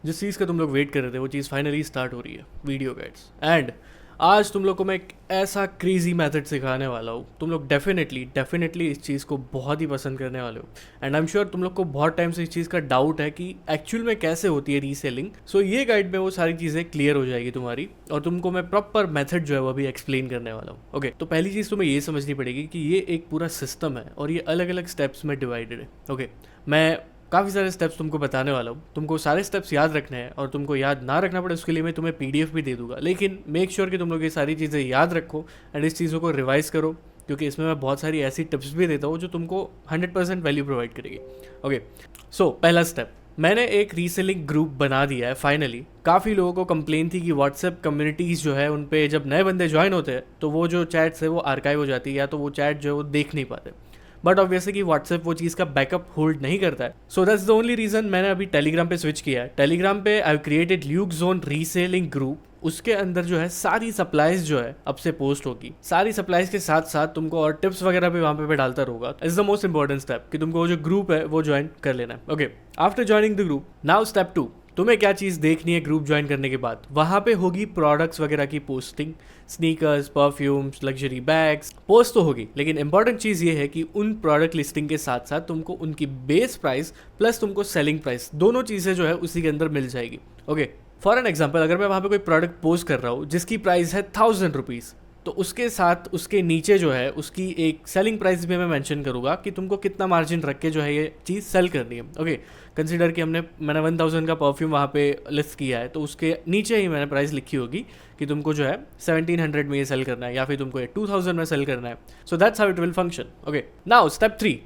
जिस चीज़ का तुम लोग वेट कर रहे थे वो चीज़ फाइनली स्टार्ट हो रही है, वीडियो गाइड्स। एंड आज तुम लोग को मैं एक ऐसा क्रेजी मेथड सिखाने वाला हूँ, तुम लोग डेफिनेटली इस चीज़ को बहुत ही पसंद करने वाले हो। एंड आई एम श्योर तुम लोग को बहुत टाइम से इस चीज़ का डाउट है कि एक्चुअल में कैसे होती है रीसेलिंग। सो ये गाइड में वो सारी चीज़ें क्लियर हो जाएगी तुम्हारी, और तुमको मैं प्रॉपर मेथड जो है वो अभी एक्सप्लेन करने वाला हूँ। ओके, तो पहली चीज़ तुम्हें ये समझनी पड़ेगी कि ये एक पूरा सिस्टम है और ये अलग अलग स्टेप्स में डिवाइडेड है। ओके, मैं काफ़ी सारे स्टेप्स तुमको बताने वाला हूँ, तुमको सारे स्टेप्स याद रखने हैं, और तुमको याद ना रखना पड़े उसके लिए मैं तुम्हें पीडीएफ भी दे दूंगा। लेकिन मेक श्योर कि तुम लोग ये सारी चीज़ें याद रखो एंड इस चीज़ों को रिवाइज करो, क्योंकि इसमें मैं बहुत सारी ऐसी टिप्स भी देता हूँ जो तुमको 100% वैल्यू प्रोवाइड करेगी। ओके, सो पहला स्टेप, मैंने एक रीसेलिंग ग्रुप बना दिया है फाइनली। काफ़ी लोगों को कंप्लेन थी कि व्हाट्सएप कम्युनिटीज़ जो है उन पे जब नए बंदे ज्वाइन होते हैं तो वो जो चैट्स है वो आर्काइव हो जाती है, या तो वो चैट जो है वो देख नहीं पाते। बट ऑब्वियसली कि व्हाट्सएप वो चीज़ का बैकअप होल्ड नहीं करता है। So that's the only reason मैंने अभी टेलीग्राम पे स्विच किया है। टेलीग्राम पे I created Luke zone reselling group. उसके अंदर जो है सारी सप्लाईज जो है अब से पोस्ट होगी। सारी सप्लाईज के साथ साथ तुमको और टिप्स वगैरह भी वहाँ पे डालता रहूंगा। Is the most important step कि तुमको वो जो ग्रुप है वो ज्वाइन कर लेना है। Okay, after joining the group, now step 2, तुम्हें क्या चीज़ देखनी है ग्रुप ज्वाइन करने के बाद? वहाँ पे होगी प्रोडक्ट्स वगैरह की posting, sneakers, perfumes, luxury bags, post तो होगी। लेकिन इंपॉर्टेंट चीज़ ये है कि उन प्रोडक्ट लिस्टिंग के साथ साथ तुमको उनकी बेस प्राइस प्लस तुमको सेलिंग प्राइस, दोनों चीज़ें जो है उसी के अंदर मिल जाएगी। ओके, फॉर एन एग्जाम्पल, अगर मैं वहाँ पे कोई प्रोडक्ट पोस्ट कर रहा हूँ जिसकी प्राइस है 1000 रुपीज़, तो उसके साथ उसके नीचे जो है उसकी एक सेलिंग प्राइस भी मैं मेंशन करूंगा कि तुमको कितना मार्जिन रख के जो है ये चीज़ सेल करनी है। ओके, कंसीडर कि मैंने 1000 का परफ्यूम वहाँ पे लिस्ट किया है, तो उसके नीचे ही मैंने प्राइस लिखी होगी कि तुमको जो है 1700 में ये सेल करना है, या फिर तुमको ये 2000 में सेल करना है। So that's how it will function. Okay, now step 3,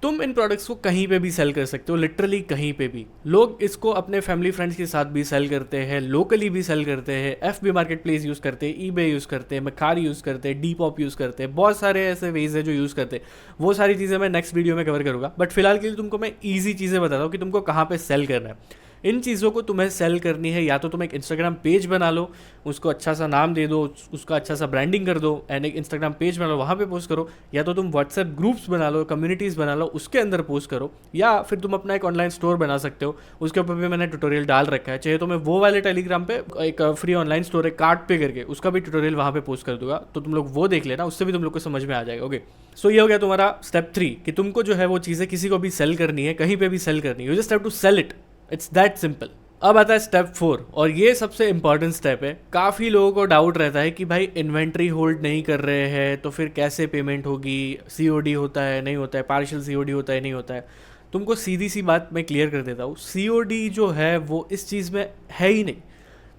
तुम इन प्रोडक्ट्स को कहीं पे भी सेल कर सकते हो, लिटरली कहीं पे भी। लोग इसको अपने फैमिली फ्रेंड्स के साथ भी सेल करते हैं, लोकली भी सेल करते हैं, एफबी मार्केट प्लेस यूज़ करते हैं, ईबे यूज़ करते हैं, मखार यूज़ करते हैं, डीपॉप यूज़ करते हैं, बहुत सारे ऐसे वेज है जो यूज़ करते हैं। वो सारी चीज़ें मैं नेक्स्ट वीडियो में कवर करूँगा, बट फिलहाल के लिए तुमको मैं ईजी चीज़ें बताता हूँ कि तुमको कहाँ पर सेल करना है। इन चीज़ों को तुम्हें सेल करनी है, या तो तुम एक इंस्टाग्राम पेज बना लो, उसको अच्छा सा नाम दे दो, उसका अच्छा सा ब्रांडिंग कर दो एंड एक इंस्टाग्राम पेज बना लो, वहाँ पे पोस्ट करो, या तो तुम व्हाट्सएप ग्रुप्स बना लो, कम्युनिटीज़ बना लो, उसके अंदर पोस्ट करो, या फिर तुम अपना एक ऑनलाइन स्टोर बना सकते हो। उसके ऊपर भी मैंने ट्यूटोरियल डाल रखा है, चाहे तो मैं वो वाले टेलीग्राम पे एक फ्री ऑनलाइन स्टोर है कार्ट पे करके, उसका भी ट्यूटोरियल वहाँ पे पोस्ट कर दूंगा, तो तुम लोग वो देख लेना, उससे भी तुम लोग को समझ में आ जाएगा। ओके, सो ये हो गया तुम्हारा स्टेप 3 कि तुमको जो है वो चीज़ें किसी को भी सेल करनी है, कहीं पे भी सेल करनी है, you just have to sell it, it's that simple. अब आता है स्टेप 4, और ये सबसे इंपॉर्टेंट स्टेप है। काफ़ी लोगों को डाउट रहता है कि भाई इन्वेंट्री होल्ड नहीं कर रहे हैं तो फिर कैसे पेमेंट होगी, सीओडी होता है नहीं होता है, पार्शियल सीओडी होता है नहीं होता है। तुमको सीधी सी बात मैं क्लियर कर देता हूँ, सीओडी जो है वो इस चीज़ में है ही नहीं।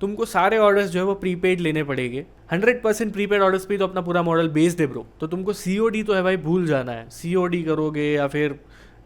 तुमको सारे ऑर्डर्स जो है वो प्रीपेड लेने पड़ेंगे। 100% प्रीपेड ऑर्डर्स पे तो अपना पूरा मॉडल बेस्ड है ब्रो, तो तुमको सीओडी तो है भाई भूल जाना है। सीओडी करोगे या फिर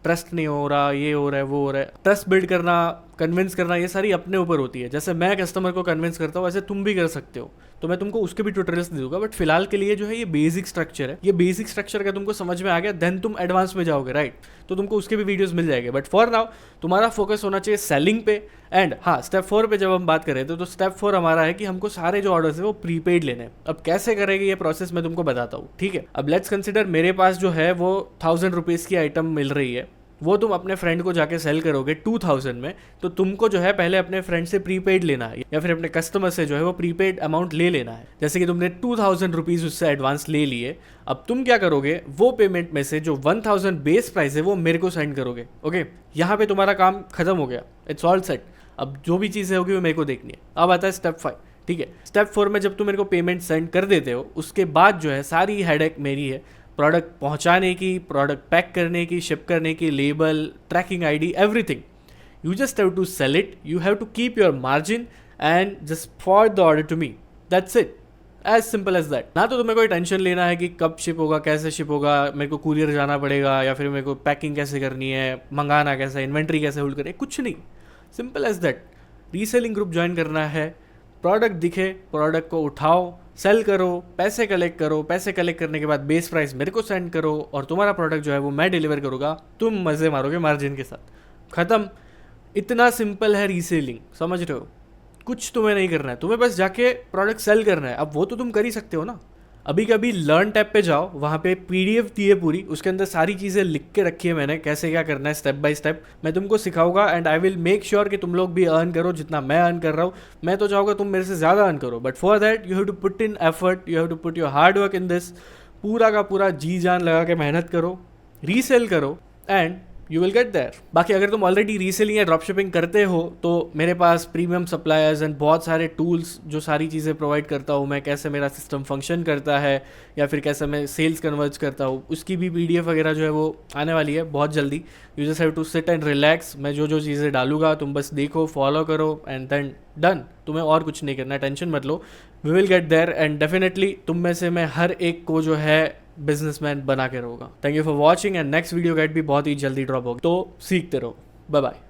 ट्रस्ट नहीं हो रहा, ये हो रहा है वो हो रहा है, ट्रस्ट बिल्ड करना, कन्विंस करना, ये सारी अपने ऊपर होती है। जैसे मैं कस्टमर को कन्विंस करता हूँ वैसे तुम भी कर सकते हो, तो मैं तुमको उसके भी ट्यूटोरियल्स दे दूंगा। बट फिलहाल के लिए जो है ये बेसिक स्ट्रक्चर है, ये बेसिक स्ट्रक्चर का तुमको समझ में आ गया, देन तुम एडवांस में जाओगे, राइट? तो तुमको उसके भी वीडियोस मिल जाएंगे। बट फॉर नाउ तुम्हारा फोकस होना चाहिए सेलिंग पे। एंड हाँ, स्टेप 4 पे जब हम बात कर रहे थे तो स्टेप 4 हमारा है कि हमको सारे जो ऑर्डर्स है वो प्रीपेड लेने हैं। अब कैसे करेंगे ये प्रोसेस मैं तुमको बताता हूँ, ठीक है? अब लेट्स कंसिडर मेरे पास जो है वो 1000 रुपीज़ की आइटम मिल रही है, वो तुम अपने फ्रेंड को जाके सेल करोगे 2000 में, तो तुमको जो है पहले अपने फ्रेंड से प्रीपेड लेना है, या फिर अपने कस्टमर से जो है वो प्रीपेड अमाउंट ले लेना है। जैसे कि तुमने 2000 रुपीज़ उससे एडवांस ले लिए, अब तुम क्या करोगे, वो पेमेंट में से जो 1000 बेस प्राइस है वो मेरे को सेंड करोगे। ओके, यहाँ पे तुम्हारा काम खत्म हो गया, इट्स ऑल सेट। अब जो भी चीज़ें होगी वो मेरे को देखनी है। अब आता है स्टेप 5, ठीक है? स्टेप 4 में जब तुम मेरे को पेमेंट सेंड कर देते हो, उसके बाद जो है सारी हेडेक मेरी है, प्रोडक्ट पहुंचाने की, प्रोडक्ट पैक करने की, शिप करने की, label, tracking ID, everything. You just have to sell it, you have to keep your margin and just forward the order to me, that's it, as simple as that. ना तो तुम्हें कोई tension लेना है कि कब शिप होगा, कैसे शिप होगा, मेरे को कुरियर जाना पड़ेगा, या फिर मेरे को पैकिंग कैसे करनी है, मंगाना कैसे, इन्वेंट्री कैसे होल्ड करनी है, कुछ नहीं, simple as that. Reselling group join करना है, प्रोडक्ट दिखे, प्रोडक्ट को उठाओ, सेल करो, पैसे कलेक्ट करो, पैसे कलेक्ट करने के बाद बेस प्राइस मेरे को सेंड करो, और तुम्हारा प्रोडक्ट जो है वो मैं डिलीवर करूँगा, तुम मज़े मारोगे मार्जिन के साथ, ख़त्म। इतना सिंपल है रीसेलिंग, समझ रहे हो? कुछ तुम्हें नहीं करना है, तुम्हें बस जाके प्रोडक्ट सेल करना है। अब वो तो तुम कर ही सकते हो ना। अभी कभी लर्न टैब पे जाओ, वहाँ पे पीडीएफ दी है पूरी, उसके अंदर सारी चीज़ें लिख के रखी है मैंने, कैसे क्या करना है स्टेप बाय स्टेप। मैं तुमको सिखाऊंगा and I will make sure कि तुम लोग भी अर्न करो जितना मैं अर्न कर रहा हूँ। मैं तो चाहूँगा तुम मेरे से ज़्यादा अर्न करो, but for that you have to put in effort, you have to put your hard work in this. पूरा का पूरा जी जान लगा के मेहनत करो, रीसेल करो and you will get there. बाकी अगर तुम ऑलरेडी रीसेलिंग या ड्रॉप शिपिंग करते हो तो मेरे पास प्रीमियम सप्लायर्स एंड बहुत सारे टूल्स जो सारी चीज़ें प्रोवाइड करता हूँ मैं, कैसे मेरा सिस्टम फंक्शन करता है या फिर कैसे मैं सेल्स कन्वर्ज करता हूँ, उसकी भी पीडीएफ वगैरह जो है वो आने वाली है बहुत जल्दी। You just have to sit and relax. मैं जो जो चीज़ें डालूंगा तुम बस देखो, फॉलो करो एंड देन डन। तुम्हें और कुछ नहीं करना, टेंशन मत लो, we will get there and definitely तुम में से मैं हर एक को जो है बिजनेसमैन बना के रहूँगा। Thank you for watching and next video guide भी बहुत ही जल्दी ड्रॉप होगा, तो सीखते रहो। Bye bye.